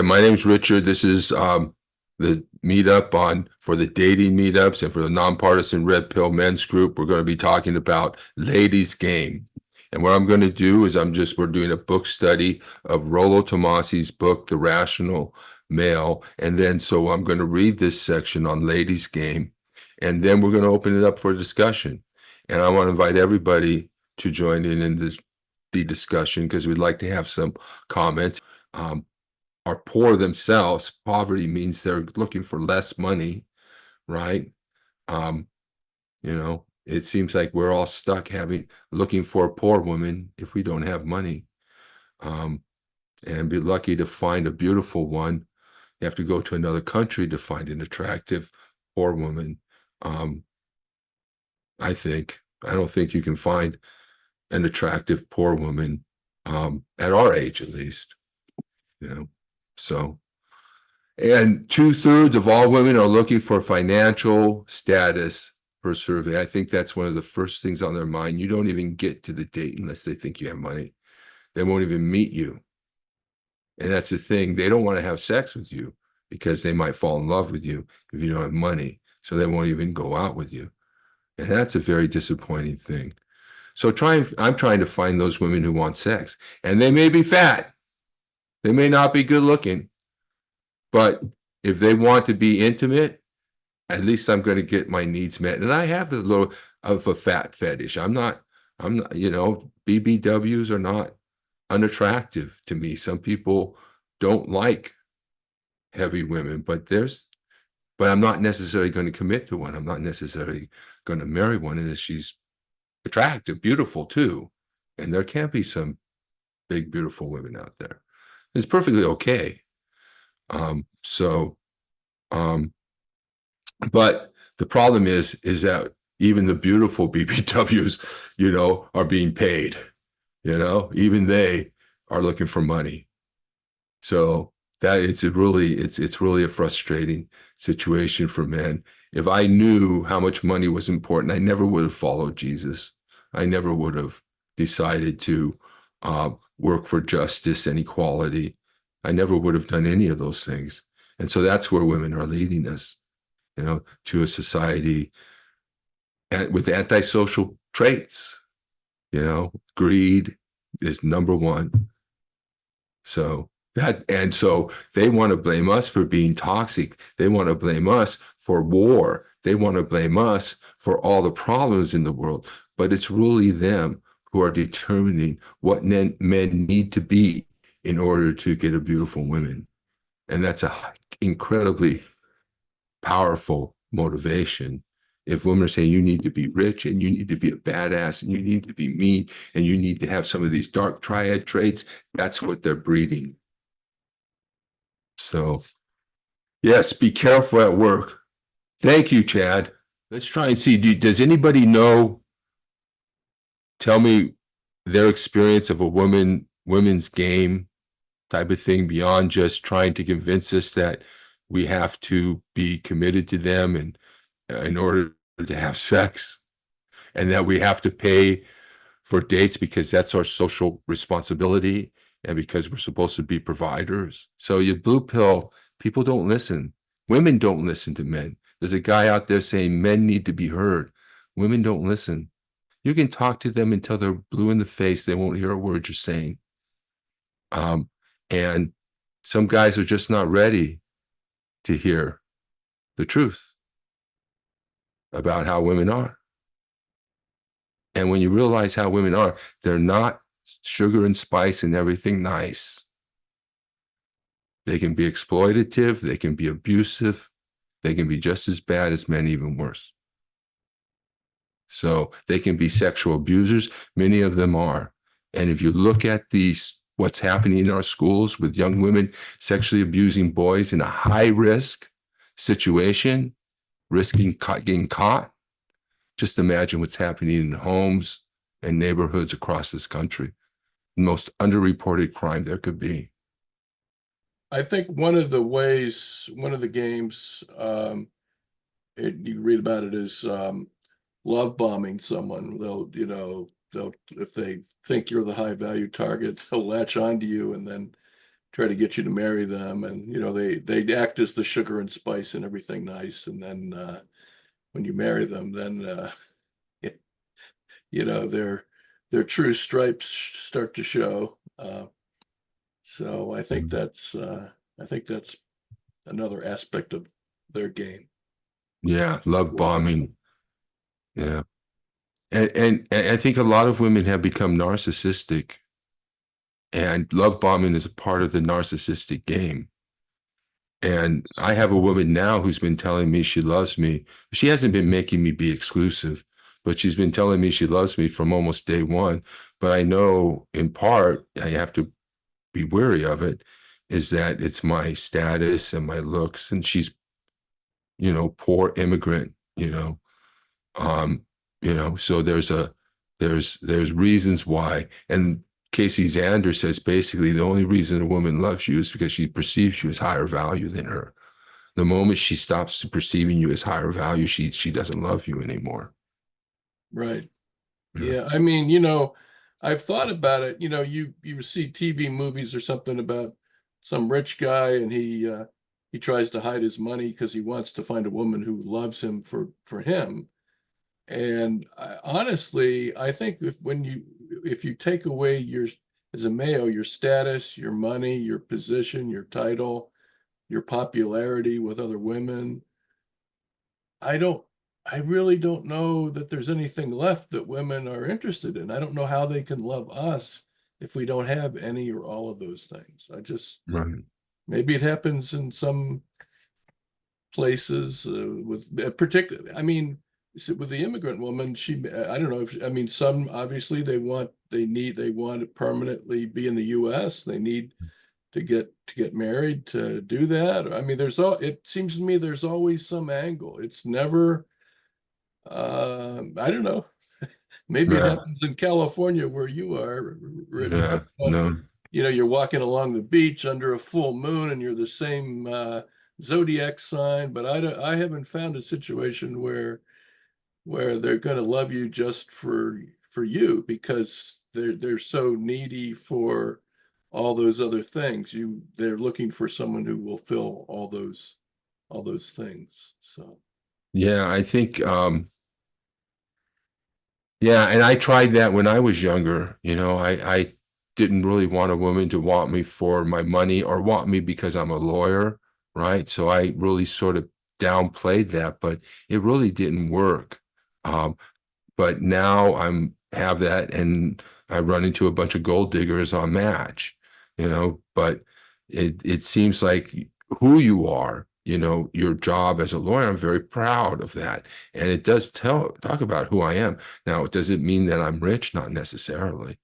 And my name's Richard. This is the meetup for the dating meetups and for the nonpartisan Red Pill Men's Group. We're going to be talking about Ladies Game. And what I'm going to do is we're doing a book study of Rollo Tomasi's book, The Rational Male. And then so I'm going to read this section on Ladies Game. And then we're going to open it up for discussion. And I want to invite everybody to join in the discussion because we'd like to have some comments. Are poor themselves. Poverty means they're looking for less money, right? Um, it seems like we're all stuck looking for a poor woman if we don't have money. And be lucky to find a beautiful one. You have to go to another country to find an attractive poor woman. I don't think you can find an attractive poor woman at our age, at least. So, and 2/3 of all women are looking for financial status per survey. I think that's one of the first things on their mind. You don't even get to the date unless they think you have money. They won't even meet you. And that's the thing. They don't want to have sex with you because they might fall in love with you if you don't have money. So they won't even go out with you. And that's a very disappointing thing. So I'm trying to find those women who want sex. And they may be fat. They may not be good looking. But if they want to be intimate, at least I'm going to get my needs met. And I have a little of a fat fetish. I'm not, BBWs are not unattractive to me. Some people don't like heavy women, but I'm not necessarily going to commit to one. I'm not necessarily going to marry one unless she's attractive, beautiful too. And there can be some big, beautiful women out there. It's perfectly okay. But the problem is that even the beautiful BBWs, are being paid, even they are looking for money. So that it's really a frustrating situation for men. If I knew how much money was important, I never would have followed Jesus. I never would have decided to work for justice and equality. I never would have done any of those things. And so that's where women are leading us, to a society with antisocial traits. Greed is number one. So they want to blame us for being toxic. They want to blame us for war. They want to blame us for all the problems in the world. But it's really them who are determining what men need to be in order to get a beautiful woman. And that's an incredibly powerful motivation. If women are saying you need to be rich and you need to be a badass and you need to be mean and you need to have some of these dark triad traits, that's what they're breeding. So, yes, be careful at work. Thank you, Chad. Let's try and see. Does anybody tell me their experience of a women's game type of thing beyond just trying to convince us that we have to be committed to them and in order to have sex, and that we have to pay for dates because that's our social responsibility and because we're supposed to be providers. So you blue pill, people don't listen. Women don't listen to men. There's a guy out there saying men need to be heard. Women don't listen. You can talk to them until they're blue in the face. They won't hear a word you're saying. And some guys are just not ready to hear the truth about how women are. And when you realize how women are, they're not sugar and spice and everything nice. They can be exploitative, they can be abusive, they can be just as bad as men, even worse. So they can be sexual abusers. Many of them are. And if you look at what's happening in our schools with young women sexually abusing boys in a high risk situation, risking getting caught, just imagine what's happening in homes and neighborhoods across this country. The most underreported crime there could be. I think one of the games, you read about it is love bombing someone. They'll if they think you're the high value target, they'll latch onto you and then try to get you to marry them, and they act as the sugar and spice and everything nice, and then when you marry them, then their true stripes start to show. So I think that's another aspect of their game. Yeah, love bombing. Yeah. And I think a lot of women have become narcissistic, and love bombing is a part of the narcissistic game. And I have a woman now who's been telling me she loves me. She hasn't been making me be exclusive, but she's been telling me she loves me from almost day one. But I know in part, I have to be wary of it, is that it's my status and my looks, and she's, poor immigrant, um, so there's reasons why. And Casey Zander says basically the only reason a woman loves you is because she perceives you as higher value than her. The moment she stops perceiving you as higher value, she doesn't love you anymore. Right. Yeah. Yeah. I mean, I've thought about it. You see TV movies or something about some rich guy, and he tries to hide his money because he wants to find a woman who loves him for him. And honestly, I think if you take away as a male, your status, your money, your position, your title, your popularity with other women, I don't, I really don't know that there's anything left that women are interested in. I don't know how they can love us if we don't have any or all of those things. Right. Maybe it happens in some places with particular. I mean, with the immigrant woman, I don't know if, I mean, some obviously they want to permanently be in the US. They need to get married to do that. I mean, it seems to me there's always some angle. It's never, I don't know. Maybe it Yeah. happens in California where you are, Rich, Yeah. but No. you're walking along the beach under a full moon and you're the same zodiac sign, but I haven't found a situation where they're going to love you just for you, because they're so needy for all those other things. They're looking for someone who will fill all those things. So Yeah, I think yeah, and I tried that when I was younger. I didn't really want a woman to want me for my money or want me because I'm a lawyer, right? So I really sort of downplayed that, but it really didn't work. Um, but now have that, and I run into a bunch of gold diggers on Match, but it seems like who you are, your job as a lawyer. I'm very proud of that, and it does talk about who I am. Now, does it mean that I'm rich? Not necessarily,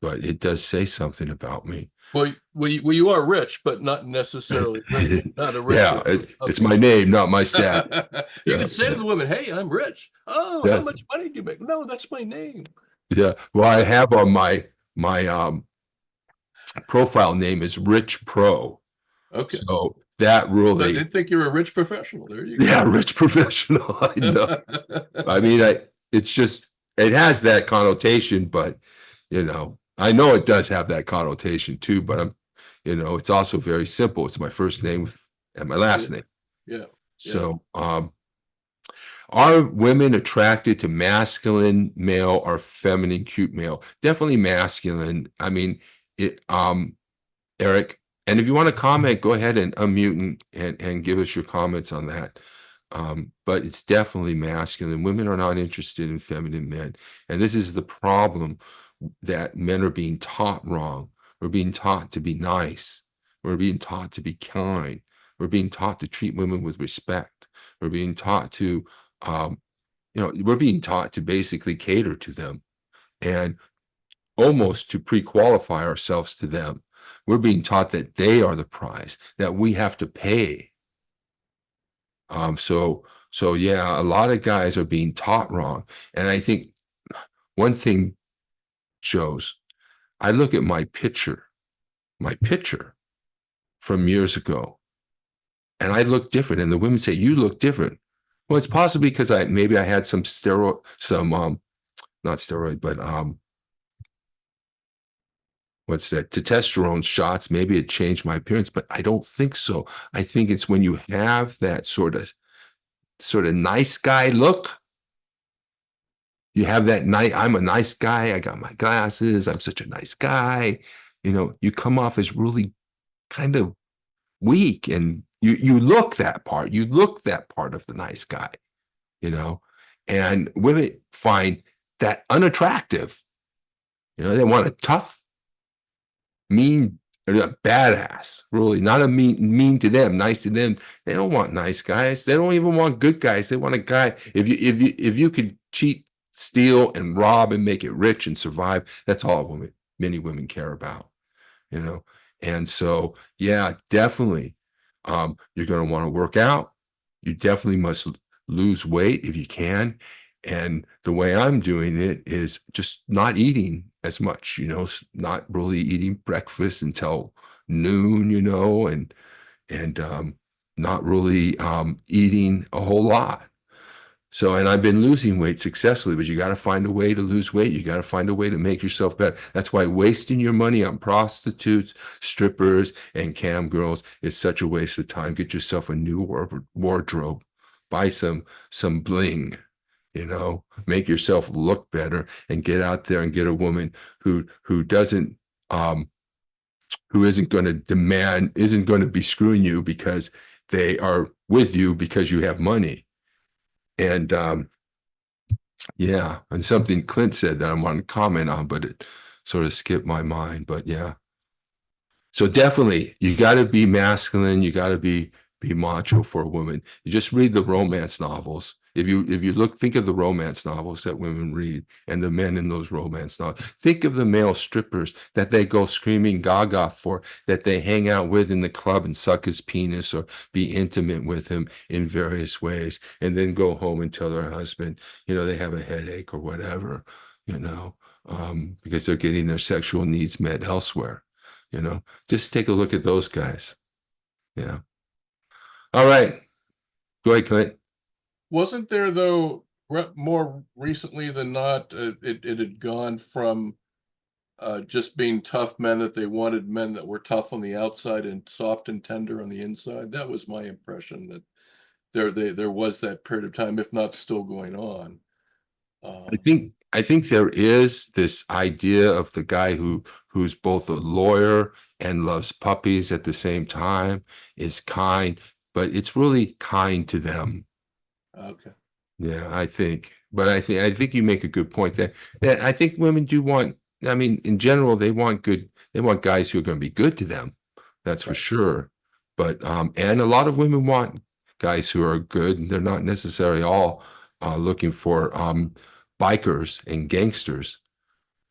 but it does say something about me. you are rich, but not necessarily rich. Not a rich Yeah, it's of my name, not my stat. You Yeah, can say to the woman, "Hey, I'm rich." Oh, how yeah, much money do you make? No, that's my name. yeah. Well, I have on my profile name is Rich Pro. Okay. So that I didn't really, think you're a rich professional. There you yeah, rich professional. I know. I go. mean, it's just, it has that connotation, but, I know it does have that connotation too, but it's also very simple. It's my first name and my Yeah, last name. yeah, yeah. So, are women attracted to masculine male or feminine cute male? Definitely masculine. I mean, Eric, and if you want to comment, go ahead and unmute and give us your comments on that. But it's definitely masculine. Women are not interested in feminine men. And this is the problem, that men are being taught wrong. We're being taught to be nice. We're being taught to be kind. We're being taught to treat women with respect. We're being taught to, we're being taught to basically cater to them and almost to pre-qualify ourselves to them. We're being taught that they are the prize, that we have to pay. So yeah, a lot of guys are being taught wrong. And I think one thing shows, I look at my picture from years ago, and I look different. And the women say, you look different. Well, it's possibly because maybe I had some not steroid, but what's that, testosterone shots. Maybe it changed my appearance, but I don't think so. I think it's when you have that sort of nice guy look. You have that night, I'm a nice guy, I got my glasses, I'm such a nice guy. You know, you come off as really kind of weak, and you look that part. You look that part of the nice guy, you know. And women find that unattractive. You know, they want a tough, mean, or a badass, really, not a mean to them, nice to them. They don't want nice guys. They don't even want good guys. They want a guy. If you could cheat, steal, and rob and make it rich and survive, that's all many women care about, you know. And so, yeah, definitely, you're going to want to work out. You definitely must lose weight if you can. And the way I'm doing it is just not eating as much, you know, not really eating breakfast until noon, you know, and not really eating a whole lot. So, and I've been losing weight successfully, but you got to find a way to lose weight. You got to find a way to make yourself better. That's why wasting your money on prostitutes, strippers, and cam girls is such a waste of time. Get yourself a new wardrobe, buy some bling, you know, make yourself look better, and get out there and get a woman who doesn't who isn't going to isn't going to be screwing you because they are with you because you have money. And yeah, and something Clint said that I want to comment on, but it sort of skipped my mind. But yeah, so definitely you got to be masculine. You got to be macho for a woman. You just read the romance novels. If you look, think of the romance novels that women read and the men in those romance novels. Think of the male strippers that they go screaming gaga for, that they hang out with in the club and suck his penis or be intimate with him in various ways, and then go home and tell their husband, you know, they have a headache or whatever, you know, because they're getting their sexual needs met elsewhere. You know, just take a look at those guys. Yeah. All right. Go ahead, Clint. Wasn't there though more recently than not, it had gone from just being tough men that they wanted men that were tough on the outside and soft and tender on the inside. That was my impression, that there was that period of time, if not still going on. I think there is this idea of the guy who's both a lawyer and loves puppies at the same time, is kind, but it's really kind to them. Okay. Yeah, I think. But I think you make a good point that I think women do want, I mean, in general, they want guys who are going to be good to them. That's for Right. sure. But and a lot of women want guys who are good, and they're not necessarily all looking for bikers and gangsters.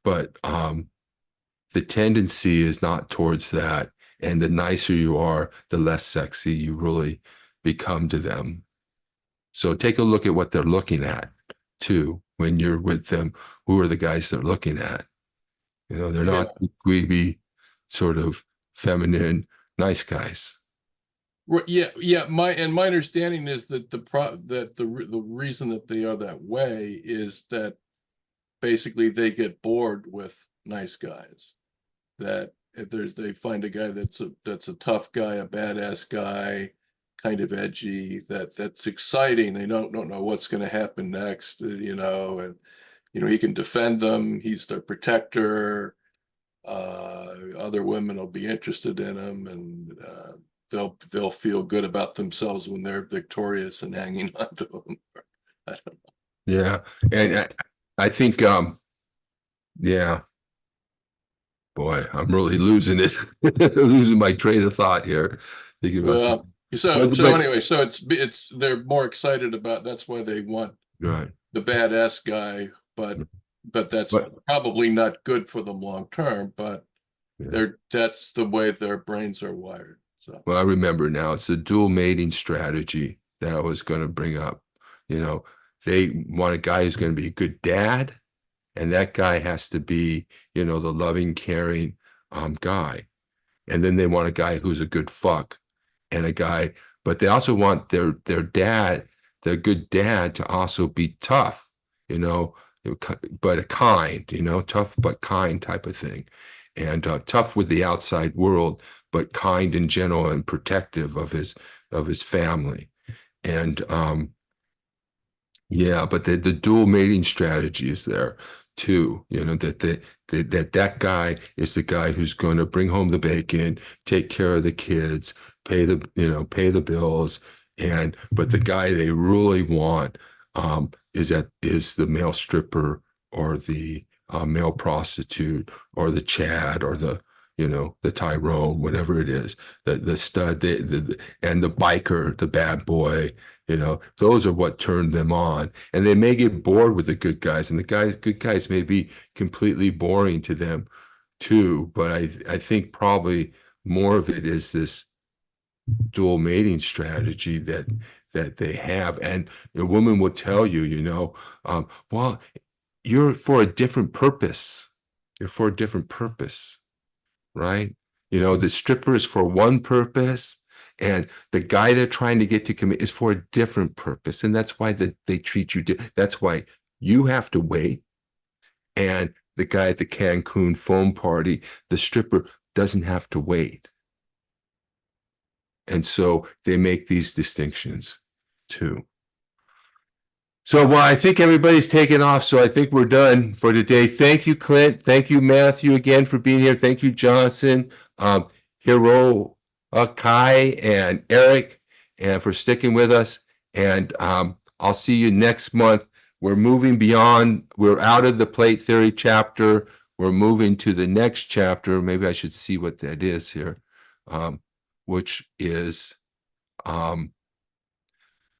But the tendency is not towards that. And the nicer you are, the less sexy you really become to them. So take a look at what they're looking at too when you're with them. Who are the guys they're looking at? You know, they're Yeah. not dweeby, sort of feminine, nice guys. Yeah, yeah. My understanding is that the reason that they are that way is that basically they get bored with nice guys. That if they find a guy that's a tough guy, a badass guy, kind of edgy, that's exciting. They don't know what's going to happen next, you know, and you know he can defend them. He's their protector. Other women will be interested in him, and they'll feel good about themselves when they're victorious and hanging on to him. I don't Yeah. And I think, yeah, boy, I'm really losing it, losing my train of thought here. Thinking about Well, something. so But anyway, so it's they're more excited about, that's why they want right. the badass guy, but that's But probably not good for them long term, but yeah. that's the way their brains are wired. So Well, I remember now. It's a dual mating strategy that I was going to bring up. You know, they want a guy who's going to be a good dad, and that guy has to be, you know, the loving, caring guy. And then they want a guy who's a good fuck, and a guy, but they also want their dad, their good dad, to also be tough, you know, but a kind, you know, tough but kind type of thing. and tough with the outside world, but kind and gentle and protective of his family. And yeah, but the dual mating strategy is there too. You know, that guy is the guy who's going to bring home the bacon, take care of the kids, pay the bills, but the guy they really want is the male stripper, or the male prostitute, or the Chad, or the Tyrone, whatever it is, the stud, and the biker, the bad boy. Those are what turned them on. And they may get bored with the good guys, and good guys may be completely boring to them too. But I think probably more of it is this dual mating strategy that they have. And a woman will tell you, well, you're for a different purpose. You're for a different purpose, right? The stripper is for one purpose, and the guy they're trying to get to commit is for a different purpose. And that's why they treat you. That's why you have to wait. And the guy at the Cancun foam party, the stripper, doesn't have to wait. And so they make these distinctions too. So, well, I think everybody's taken off. So I think we're done for today. Thank you, Clint. Thank you, Matthew, again for being here. Thank you, Johnson, Hiro, Kai, and Eric, and for sticking with us. And I'll see you next month. We're moving beyond. We're out of the plate theory chapter. We're moving to the next chapter. Maybe I should see what that is here, which is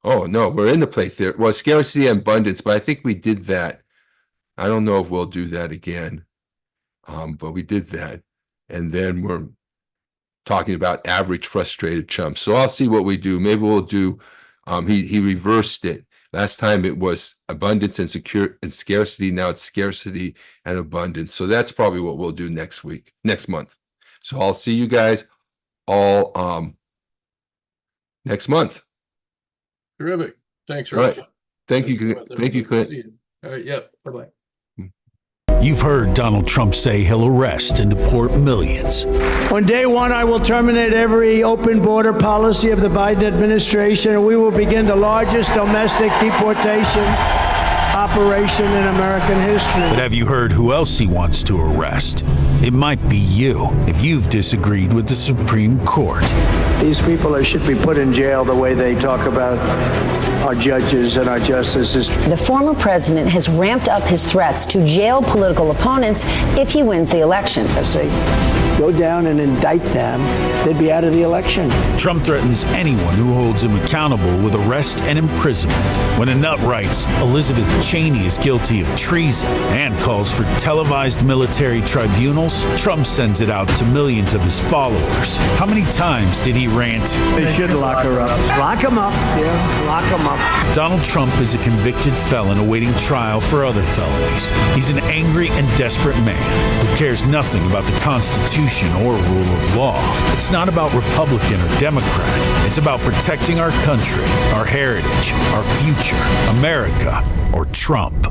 oh, no, we're in the plate theory. Well, scarcity and abundance, but I think we did that. I don't know if we'll do that again, but we did that. And then we're talking about average frustrated chumps. So I'll see what we do. Maybe we'll do, he reversed it. Last time it was abundance and scarcity. Now it's scarcity and abundance. So that's probably what we'll do next month. So I'll see you guys all next month. Terrific. Thanks, Raj. Right. Thank you. Thank you, Clint. All right. Yep. Bye-bye. You've heard Donald Trump say he'll arrest and deport millions. On day one, I will terminate every open border policy of the Biden administration, and we will begin the largest domestic deportation operation in American history. But have you heard who else he wants to arrest? It might be you if you've disagreed with the Supreme Court. These people should be put in jail the way they talk about our judges and our justices. The former president has ramped up his threats to jail political opponents if he wins the election. If they go down and indict them, they'd be out of the election. Trump threatens anyone who holds him accountable with arrest and imprisonment. When a nut writes Elizabeth Cheney is guilty of treason and calls for televised military tribunals, Trump sends it out to millions of his followers. How many times did he rant? They should lock her up. Lock him up. Yeah, lock him up. Donald Trump is a convicted felon awaiting trial for other felonies. He's an angry and desperate man who cares nothing about the Constitution or rule of law. It's not about Republican or Democrat. It's about protecting our country, our heritage, our future, America, or Trump.